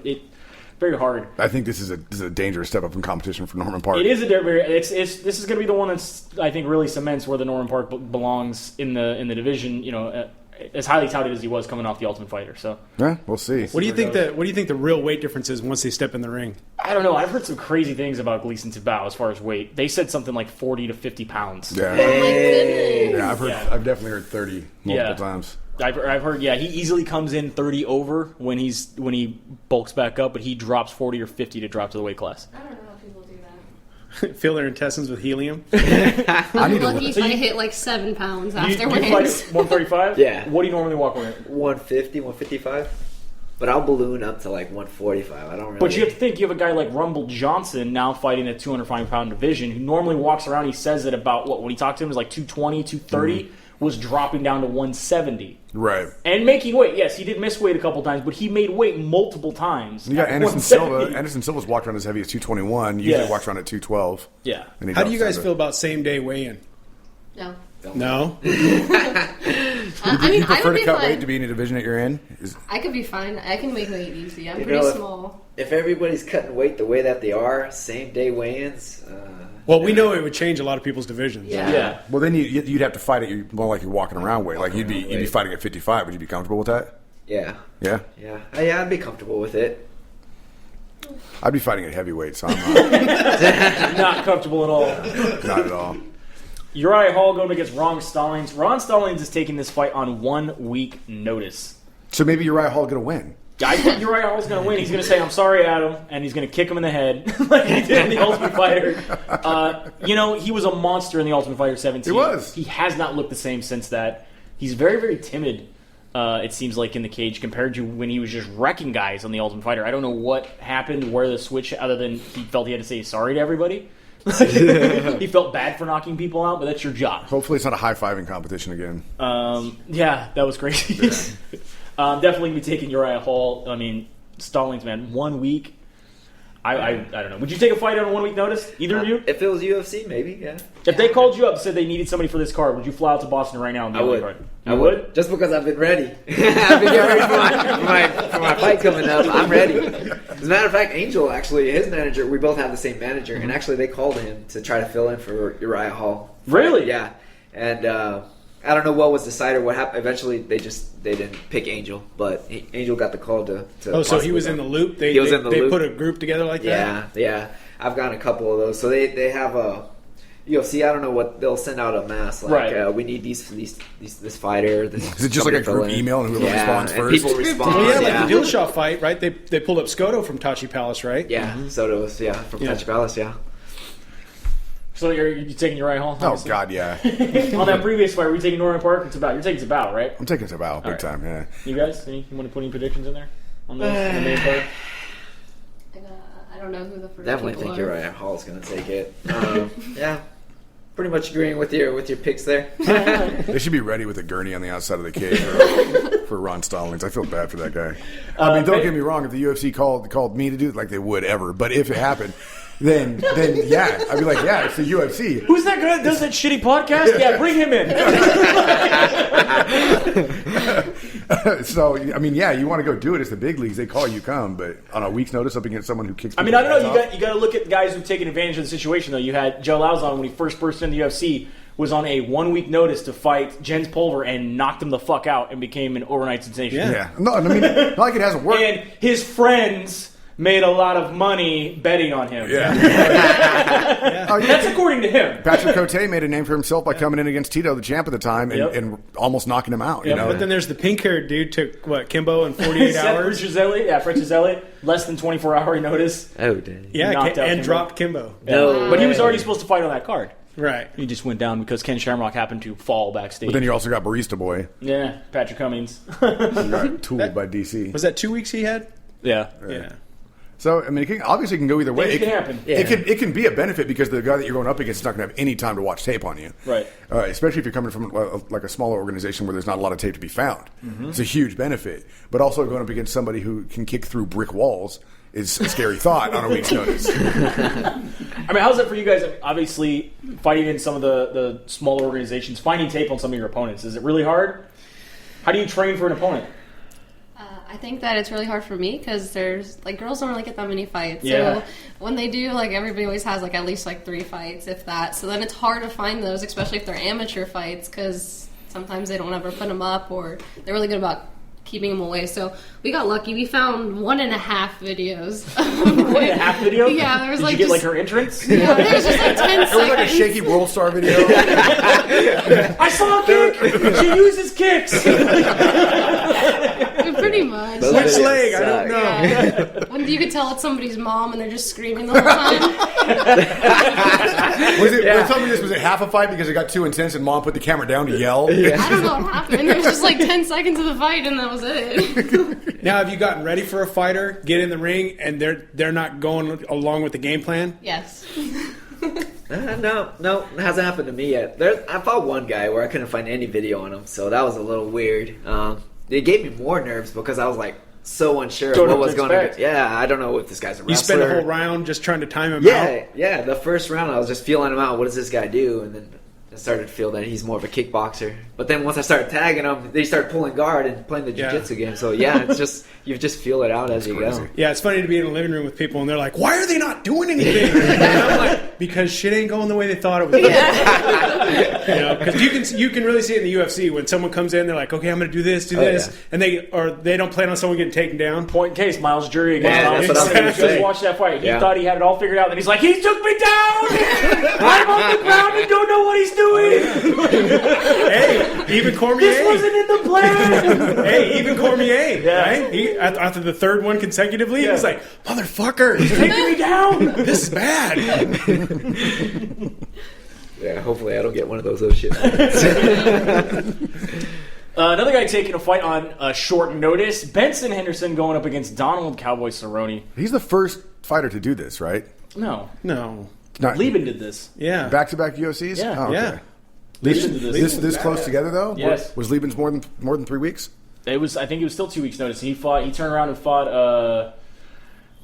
very hard. I think this is a dangerous step up in competition for Norman Park. It is a very. This is going to be the one that's I think really cements where the Norman Park belongs in the division. You know, as highly touted as he was coming off the Ultimate Fighter. So Yeah, we'll see. What do you think the real weight difference is once they step in the ring? I don't know. I've heard some crazy things about Gleason Tibau as far as weight. They said something like 40 to 50 pounds. Yeah, Oh my goodness. yeah, I've definitely heard 30 multiple times. I've heard, yeah, he easily comes in 30 over when he bulks back up, but he drops 40 or 50 to drop to the weight class. I don't know how people do that. Fill their intestines with helium. I'm lucky if I hit like 7 pounds after You fight weigh-ins. 135? Yeah. What do you normally walk away? 150, 155. But I'll balloon up to like 145. I don't really. But you have to think, you have a guy like Rumble Johnson now fighting a 205-pound division who normally walks around, he says that about, when he talked to him, it was like 220, 230, was dropping down to 170. Right. And making weight. Yes, he did miss weight a couple times, but he made weight multiple times. You got Anderson Silva. Anderson Silva's walked around as heavy as 221. Usually walks around at 212. Yeah. And How do you guys feel about same-day weigh-in? No. No? I mean, You I prefer would to be cut fine. weight to be in a division that you're in? I could be fine. I can make weight easy. I'm You pretty know, small. If everybody's cutting weight the way that they are, same day weigh-ins. Well, we know it would change a lot of people's divisions. Yeah. Yeah. Well, then you'd have to fight it more like you're walking around weight. Like you'd be fighting at 55. Would you be comfortable with that? Yeah. Yeah. Yeah. Yeah, I'd be comfortable with it. I'd be fighting at heavyweight, so I'm Not comfortable at all. not at all. Uriah Hall going against Ron Stallings. Ron Stallings is taking this fight on 1 week notice. So maybe Uriah Hall going to win. I think Uriah Hall's going to win. He's going to say, "I'm sorry, Adam," and he's going to kick him in the head like he did in the Ultimate Fighter. He was a monster in the Ultimate Fighter 17. He was. He has not looked the same since that. He's very, very timid, it seems like, in the cage compared to when he was just wrecking guys on the Ultimate Fighter. I don't know what happened, where the switch, other than he felt he had to say sorry to everybody. He felt bad for knocking people out, but that's your job. Hopefully, it's not a high-fiving competition again. Yeah, that was crazy. Definitely be taking Uriah Hall. I mean, Stallings, man, 1 week. I don't know. Would you take a fight on a 1 week notice? Either of you? If it was UFC, maybe, yeah. If they called you up and said they needed somebody for this card, would you fly out to Boston right now and be I on the would. card? I You would? Just because I've been ready. I've been getting ready for my fight coming up. I'm ready. As a matter of fact, Angel, actually, his manager, we both have the same manager, and actually they called him to try to fill in for Uriah Hall. Really? Yeah. And I don't know what was decided, what happened. Eventually, they didn't pick Angel, but Angel got the call to Oh, so he was in the loop? They put a group together like that? Yeah. I've gotten a couple of those. So they have a UFC. I don't know what they'll send out a mass like. Right. We need this fighter. Is it just like a group email and whoever responds and first? people respond. Well, yeah, like the Dillashaw fight, right? They pulled up Scotto from Tachi Palace, right? Yeah, Soto was from Tachi Palace. Yeah. So you're taking Uriah Hall? Oh, God, yeah. On that previous fight, were you taking Norman Park? You're taking Zabao, right? I'm taking Zabao big time, yeah. You guys? You want to put any predictions in there on the main card? I don't know who the first Definitely people think are. Uriah Hall is going to take it. Yeah. Pretty much agreeing with your picks there. They should be ready with a gurney on the outside of the cage for Ron Stallings. I feel bad for that guy. I mean, don't get me wrong. If the UFC called me to do it, like they would ever, but if it happened, then yeah, I'd be like, yeah, it's the UFC. Who's that guy that does that shitty podcast? Yeah, bring him in. So, I mean, yeah, you want to go do it. It's the big leagues. They call you come, but on a week's notice up against someone who kicks. I mean, I don't know. off. You got to look at guys who've taken advantage of the situation. Though you had Joe Lauzon when he first burst into the UFC was on a 1 week notice to fight Jens Pulver and knocked him the fuck out and became an overnight sensation. Yeah. No, I mean, not like it hasn't worked. And his friends made a lot of money betting on him. Yeah. Oh, yeah. That's according to him. Patrick Cote made a name for himself by coming in against Tito, the champ at the time, and almost knocking him out. You know? But then there's the pink-haired dude took, Kimbo in 48 hours? Franciselli, less than 24-hour notice. Oh, dang. Yeah, knocked out and Kimbo. Dropped Kimbo. No, But he was already supposed to fight on that card. Right. He just went down because Ken Shamrock happened to fall backstage. But then you also got Barista Boy. Yeah, Patrick Cummings. Got tooled by DC. Was that 2 weeks he had? Yeah. Yeah. So, I mean, obviously it can go either way. Things can happen. It can be a benefit because the guy that you're going up against is not going to have any time to watch tape on you. Right. Especially if you're coming from like a smaller organization where there's not a lot of tape to be found. Mm-hmm. It's a huge benefit. But also going up against somebody who can kick through brick walls is a scary thought on a week's notice. I mean, how's that for you guys? Obviously, fighting in some of the smaller organizations, finding tape on some of your opponents. Is it really hard? How do you train for an opponent? I think that it's really hard for me because there's girls don't really get that many fights. Yeah. So when they do, everybody always has at least 3 fights, if that. So then it's hard to find those, especially if they're amateur fights, because sometimes they don't ever put them up, or they're really good about keeping him away. So we got lucky. We found 1.5 videos. 1.5 video? Yeah, there was Did like you get just, like her entrance? Yeah, there was just like 10 seconds. It was like a shaky World Star video. I saw a kick. She uses kicks. Pretty much. Which leg? I don't know. Yeah. When you could tell it's somebody's mom and they're just screaming the whole time. Was it half a fight because it got too intense and Mom put the camera down to yell? I don't know what happened. It was just like 10 seconds of the fight and that was it. Now, have you gotten ready for a fighter, get in the ring, and they're not going along with the game plan? Yes. No, it hasn't happened to me yet. I fought one guy where I couldn't find any video on him, so that was a little weird. It gave me more nerves because I was like so unsure of what was going to. Yeah, I don't know if this guy's a wrestler. You spend the whole round just trying to time him out? Yeah. The first round I was just feeling him out. What does this guy do? And then I started to feel that he's more of a kickboxer. But then once I started tagging him, they started pulling guard and playing the jiu-jitsu game. So it's just you just feel it out as you go. Yeah, it's funny to be in a living room with people and they're like, "Why are they not doing anything?" And I'm like, "Because shit ain't going the way they thought it was." Because you can really see it in the UFC when someone comes in, they're like, "Okay, I'm going to do this, and they don't plan on someone getting taken down. Point in case, Miles Jury against that's what I was gonna Just say. watched that fight. He thought he had it all figured out, and he's like, "He took me down. I'm on the ground and don't know what he's doing." Hey, even Cormier. This wasn't in the plan. Hey, even Cormier. Yeah. Right? He, after the third one consecutively, he was like, "Motherfucker, He's taking me down. this is bad." Yeah, hopefully I don't get one of those shit. Another guy taking a fight on short notice. Benson Henderson going up against Donald Cowboy Cerrone. He's the first fighter to do this, right? No. No. Not Lieben did this. Yeah. back-to-back UFCs. Yeah. Oh, okay. Yeah. Lieben did this. This close together though. Yes. Was Lieben's more than 3 weeks? I think it was still 2 weeks' notice. He turned around and fought,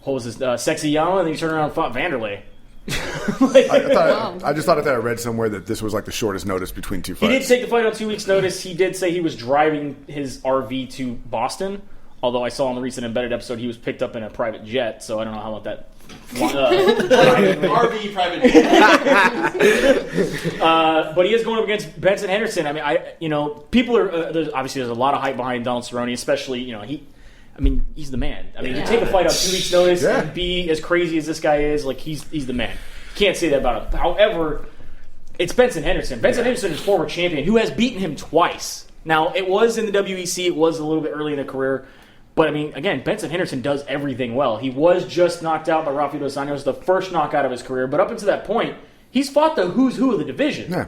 what was his, Sexy Yama, and then he turned around and fought Vanderlei. I just thought I read somewhere that this was like the shortest notice between two He fights. did take the fight on 2 weeks' notice. He did say he was driving his RV to Boston, although I saw on the recent Embedded episode he was picked up in a private jet, so I don't know how about that. RV private. But he is going up against Benson Henderson. I mean, people are there's a lot of hype behind Donald Cerrone, especially he's the man. I mean, to take a fight on 2 weeks' notice and be as crazy as this guy is, like he's the man. Can't say that about him. However, it's Benson Henderson. Benson Henderson is former champion who has beaten him twice. Now, it was in the WEC. It was a little bit early in the career. But, I mean, again, Benson Henderson does everything well. He was just knocked out by Rafael dos Anjos, the first knockout of his career. But up until that point, he's fought the who's who of the division. Yeah.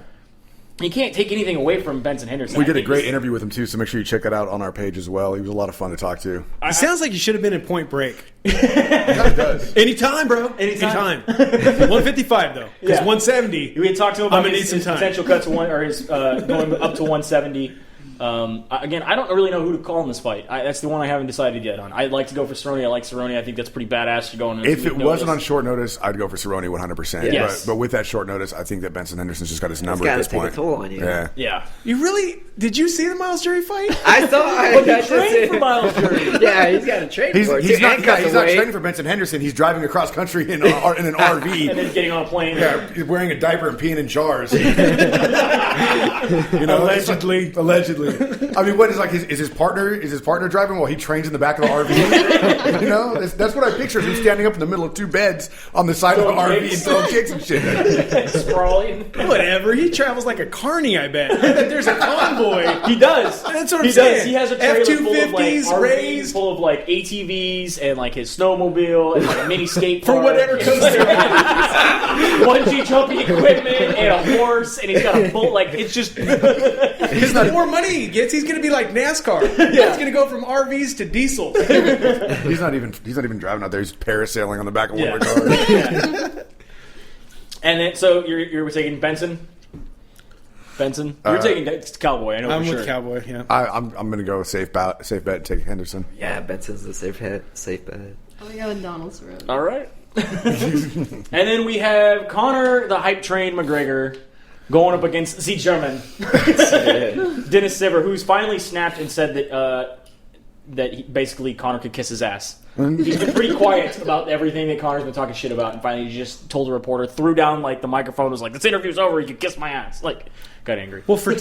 You can't take anything away from Benson Henderson. We did a great interview with him too, so make sure you check that out on our page as well. He was a lot of fun to talk to. It sounds like you should have been in Point Break. It does. Anytime, bro. Anytime. 155 though, because 170. We had talked to him about his some time. potential cut to going up to 170. Again, I don't really know who to call in this fight. That's the one I haven't decided yet on. I'd like to go for Cerrone. I like Cerrone. I think that's pretty badass to go on. If it wasn't on short notice, I'd go for Cerrone 100%. Yes. But with that short notice, I think that Benson Henderson's just got his number It's at got this to take point. a toll on you. Yeah. Yeah. You really did? You see the Miles Jury fight? I saw. But he trained for Miles Jury. Yeah, he's got to train for it. He's not And cut he's the not weight. training for Benson Henderson. He's driving across country in an RV. And then getting on a plane. Yeah, he's wearing a diaper and peeing in jars. Allegedly. Allegedly. I mean, what is like? Is his partner driving while he trains in the back of the RV? That's what I picture. Him standing up in the middle of two beds on the side of the RV and throwing kicks and shit. Sprawling. Whatever. He travels like a carny. I bet. There's a convoy. He does. That's what I'm He saying. does. He has a trailer full of like F-250s RVs, raised full of like ATVs and like his snowmobile and like a mini skate for park. whatever comes there. Bungee jumping equipment and a horse, and he's got a bull. Like it's just Because the more money he gets, he's going to be like NASCAR. He's going to go from RVs to diesel. He's not even driving out there. He's parasailing on the back of one of the cars. Yeah. And then so you're taking Benson. You're taking Cowboy. I know I'm for with sure. Cowboy. Yeah. I'm going to go safe bet and take Henderson. Yeah, Benson's the safe bet. I'm gonna go with Donald Cerrone. All right. And then we have Conor, the hype train McGregor, going up against the German Dennis Siver, who's finally snapped and said that basically Conor could kiss his ass. He's been pretty quiet about everything that Conor's been talking shit about, and finally he just told a reporter, threw down like the microphone, was like, "This interview's over. You can kiss my ass." Like, got angry. Well, for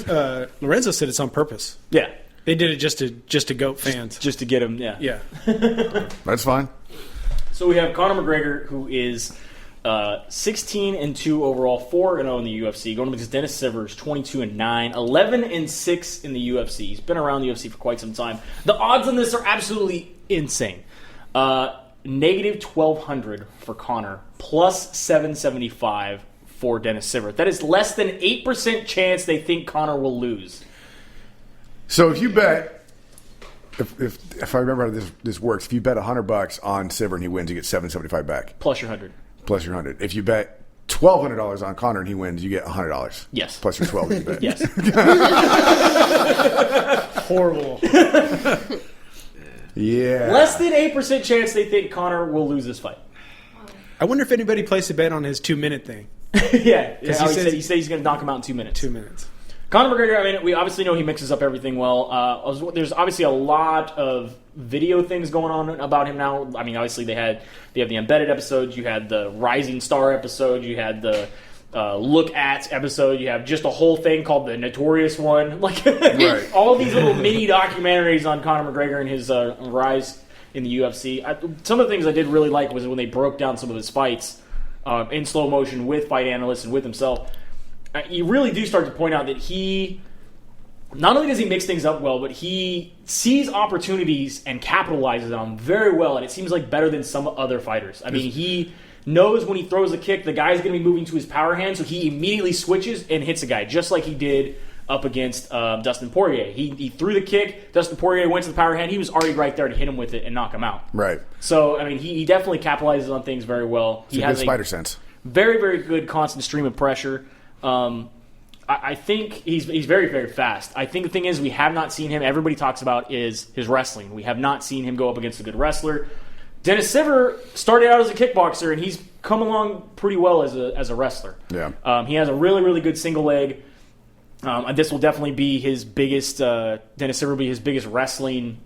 Lorenzo said it's on purpose. Yeah. They did it just to goat fans. Just to get him, yeah. Yeah. That's fine. So we have Conor McGregor, who is 16-2 overall, 4-0 in the UFC, going against Dennis Sivers, 22-9, 11-6 in the UFC. He's been around the UFC for quite some time. The odds on this are absolutely insane. Negative 1,200 for Conor, plus 775 for Dennis Sivers. That is less than 8% chance they think Conor will lose. So if you bet, if I remember how this works, if you bet $100 on Sivers and he wins, you get $775 back. Plus your 100. Plus your 100. If you bet $1,200 on Conor and he wins, you get $100. Yes. Plus your 12 you bet. Yes. Horrible. Yeah. Less than 8% chance they think Conor will lose this fight. I wonder if anybody placed a bet on his 2-minute thing. Yeah. He He said said he's going to knock him out in 2 minutes. 2 minutes. Conor McGregor, I mean, we obviously know he mixes up everything well. There's obviously a lot of video things going on about him now. I mean, obviously they have the embedded episodes, you had the Rising Star episode, you had the Look At episode, you have just a whole thing called the Notorious one. Like Right. all these little mini documentaries on Conor McGregor and his rise in the UFC. Some of the things I did really like was when they broke down some of his fights in slow motion with fight analysts and with himself. You really do start to point out that he, not only does he mix things up well, but he sees opportunities and capitalizes on them very well, and it seems like better than some other fighters. I mean, he knows when he throws a kick, the guy's going to be moving to his power hand, so he immediately switches and hits a guy, just like he did up against Dustin Poirier. He threw the kick, Dustin Poirier went to the power hand, he was already right there to hit him with it and knock him out. Right. So, I mean, he definitely capitalizes on things very well. He has a good spider sense. Very, very good constant stream of pressure. I think he's very, very fast. I think the thing is we have not seen him. Everybody talks about is his wrestling. We have not seen him go up against a good wrestler. Dennis Sivers started out as a kickboxer, and he's come along pretty well as a wrestler. Yeah. He has a really, really good single leg. And this will definitely be his biggest. Dennis Sivers will be his biggest wrestling.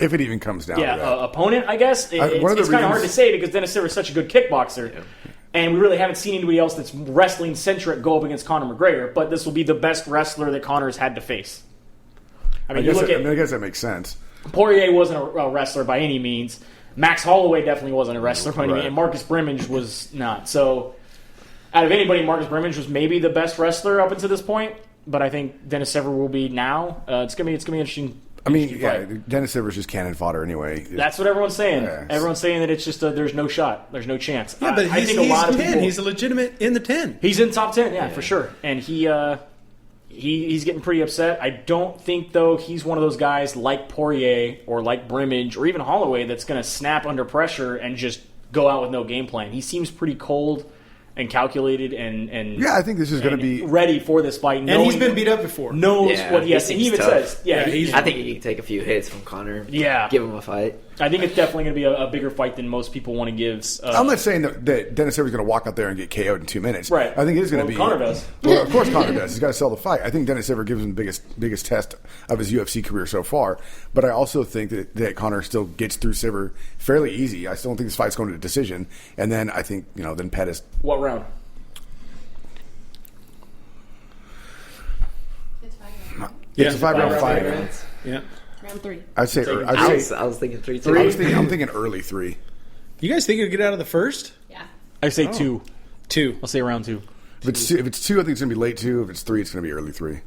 If it even comes down to that. Opponent, I guess. It's kind of hard to say because Dennis Sivers is such a good kickboxer. Yeah. And we really haven't seen anybody else that's wrestling-centric go up against Conor McGregor, but this will be the best wrestler that Conor's had to face. I guess that makes sense. Poirier wasn't a wrestler by any means. Max Holloway definitely wasn't a wrestler by any means, and Marcus Brimage was not. So, out of anybody, Marcus Brimage was maybe the best wrestler up until this point, but I think Dennis Sivers will be now. It's gonna be interesting. I mean, Dennis Sivers is just cannon fodder anyway. That's what everyone's saying. Yeah. Everyone's saying that it's just there's no shot, there's no chance. Yeah, but I think a lot of 10. people. He's a legitimate in the 10. He's in top 10, yeah, for sure. And he's getting pretty upset. I don't think though he's one of those guys like Poirier or like Brimage or even Holloway that's going to snap under pressure and just go out with no game plan. He seems pretty cold and calculated and yeah, I think this is going to be ready for this fight. And he's been beat up before. Knows what he has. He even tough. Says, I think he can take a few hits from Conor. Yeah, give him a fight. I think it's definitely going to be a bigger fight than most people want to give. I'm not saying that Dennis Sivers is going to walk out there and get KO'd in 2 minutes. Right. I think it is going to be. Conor does. Well, of course Conor does. He's got to sell the fight. I think Dennis Sivers gives him the biggest test of his UFC career so far. But I also think that Conor still gets through Sivers fairly easy. I still don't think this fight's going to a decision. And then I think then Pettis. What round? It's a 5-round fight. Yeah. Round 3. I was thinking 3-2. I'm thinking early 3. You guys think he'll get out of the first? Yeah. I say 2. 2. I'll say round 2. If it's 2, I think it's going to be late 2. If it's 3, it's going to be early 3.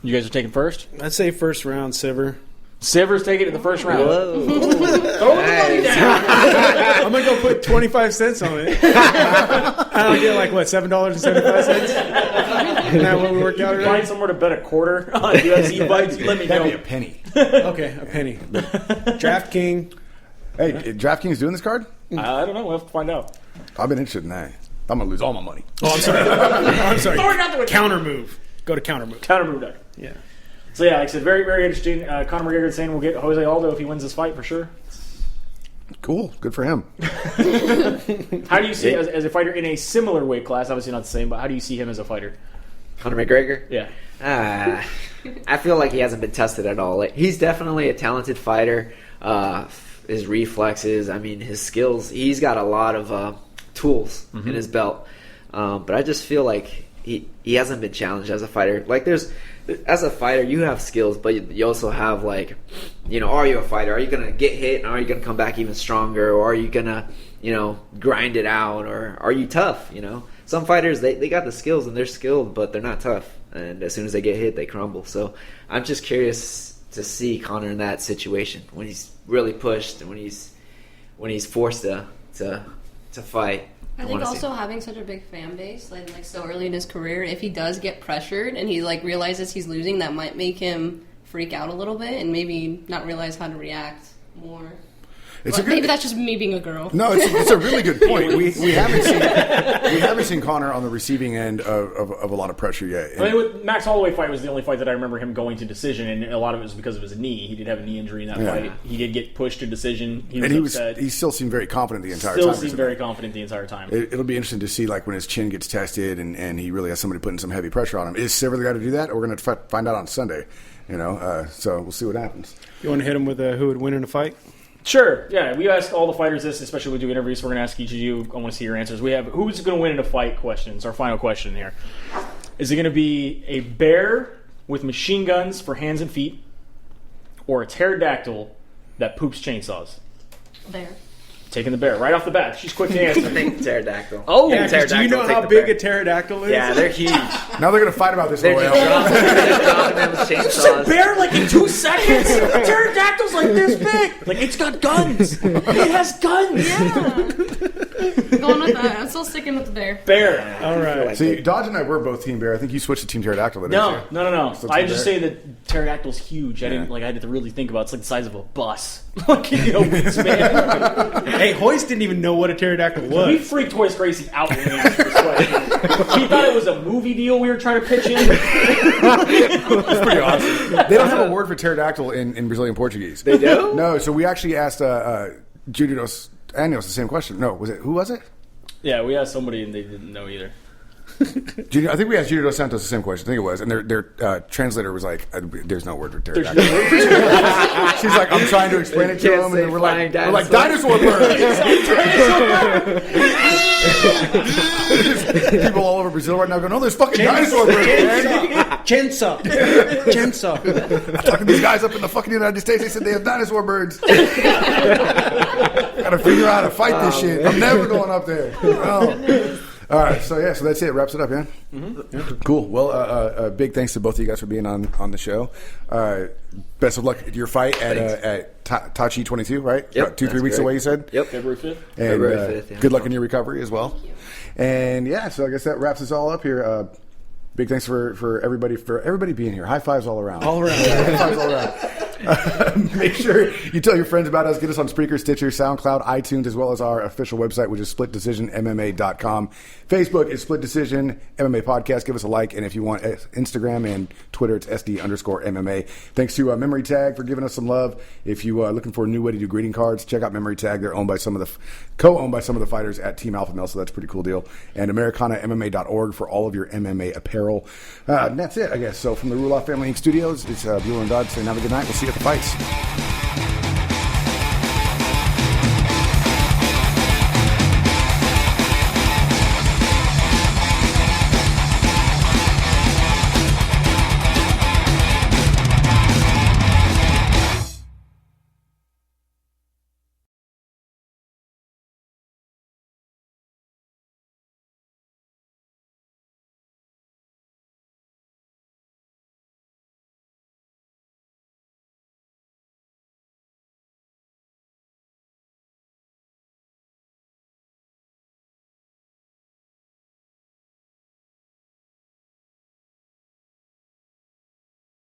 You guys are taking first? I'd say first round, Sivers. Sivers taking it in the first round. Whoa. Throw the money down. I'm going to go put 25 cents on it. I'll get $7.75? Isn't that what we worked out? Find somewhere to bet a quarter on UFC fights. You let me know. That'd be a penny. Okay, a penny. DraftKings. Hey, DraftKings doing this card? I don't know. We'll have to find out. I've been interested in that. I'm going to lose all my money. Oh, I'm sorry. I'm sorry. Sorry, not doing Counter move. Go to counter move. Counter move deck. Yeah. So yeah, like I said, very, very interesting. Conor McGregor saying we'll get Jose Aldo if he wins this fight for sure. Cool. Good for him. How do you see as a fighter in a similar weight class? Obviously not the same, but how do you see him as a fighter? Conor McGregor? Yeah. I feel like he hasn't been tested at all. He's definitely a talented fighter. His reflexes, his skills. He's got a lot of tools in his belt. But I just feel like he hasn't been challenged as a fighter. Like there's as a fighter, you have skills, but you also have, like, are you a fighter? Are you going to get hit, and are you going to come back even stronger? Or are you going to, grind it out? Or are you tough, Some fighters, they got the skills, and they're skilled, but they're not tough. And as soon as they get hit, they crumble. So I'm just curious to see Conor in that situation, when he's really pushed and when he's forced to fight. I think also having such a big fan base, like so early in his career, if he does get pressured and he realizes he's losing, that might make him freak out a little bit and maybe not realize how to react more. Maybe that's just me being a girl. No, it's a really good point. We haven't seen Conor on the receiving end of a lot of pressure yet. I mean, with Max Holloway fight was the only fight that I remember him going to decision, and a lot of it was because of his knee. He did have a knee injury in that fight. He did get pushed to decision. He still seemed very confident the entire time. Still seemed very confident the entire time. It'll be interesting to see, like, when his chin gets tested and he really has somebody putting some heavy pressure on him. Is Silver the guy to do that? Or we're going to find out on Sunday. So we'll see what happens. You want to hit him with who would win in a fight? Sure, yeah. We ask all the fighters this, especially when we do interviews. We're going to ask each of you. I want to see your answers. We have who's going to win in a fight questions. Our final question here. Is it going to be a bear with machine guns for hands and feet, or a pterodactyl that poops chainsaws? Bear. Taking the bear right off the bat. She's quick to answer. I think pterodactyl. Oh, yeah, do you know how big a pterodactyl is? Yeah, they're huge. Now they're going to fight about this. They're dropping them with chainsaws. Bear like in 2 seconds. A pterodactyl's like this big. Like, it's got guns. It has guns. Yeah. Going with that. I'm still sticking with the bear. Bear. All right. See, Dodge and I were both Team Bear. I think you switched to Team Pterodactyl. No. I just Bear? say that pterodactyl's huge. I didn't I had to really think about it. It's like the size of a bus. Hey, Hoist didn't even know what a pterodactyl was. We freaked Hoist Gracie out when we asked this question. He thought it was a movie deal we were trying to pitch in. That's pretty awesome. They don't have a word for pterodactyl in Brazilian Portuguese. They do? No, so we actually asked Judy Dos Anjos the same question. No, who was it? Yeah, we asked somebody and they didn't know either. I think we asked Judy Dos Santos the same question. I think it was. And their translator was like, there's no word for pterodactyl. She's like, I'm trying to explain it to him. And we're like, dinosaur bird. People all over Brazil right now go, no, there's fucking dinosaur birds, man. Chensa. I'm talking to these guys up in the fucking United States. They said they have dinosaur birds. Gotta figure out how to fight this shit. I'm never going up there. Oh. All right, so that's it. Wraps it up, yeah? Mm-hmm. Yeah. Cool. Well, big thanks to both of you guys for being on the show. Best of luck at your fight at Tachi 22, right? Yep. About 2-3 weeks away, you said? Yep. February 5th. And February 5th, yeah. Good luck in your recovery as well. And so I guess that wraps us all up here. Big thanks for everybody being here. High fives all around. All around. High fives all around. Make sure you tell your friends about us. Get us on Spreaker, Stitcher, SoundCloud, iTunes, as well as our official website, which is splitdecisionmma.com. Facebook is Split Decision MMA Podcast. Give us a like. And if you want Instagram and Twitter, it's SD_MMA. Thanks to Memory Tag for giving us some love. If you are looking for a new way to do greeting cards, check out Memory Tag. They're co-owned by some of the fighters at Team Alpha Male, so that's a pretty cool deal. And AmericanaMMA.org for all of your MMA apparel. And that's it, I guess. So from the Ruloff Family Inc. Studios, it's Bueller and Dodge saying have a good night. We'll see you at the fights.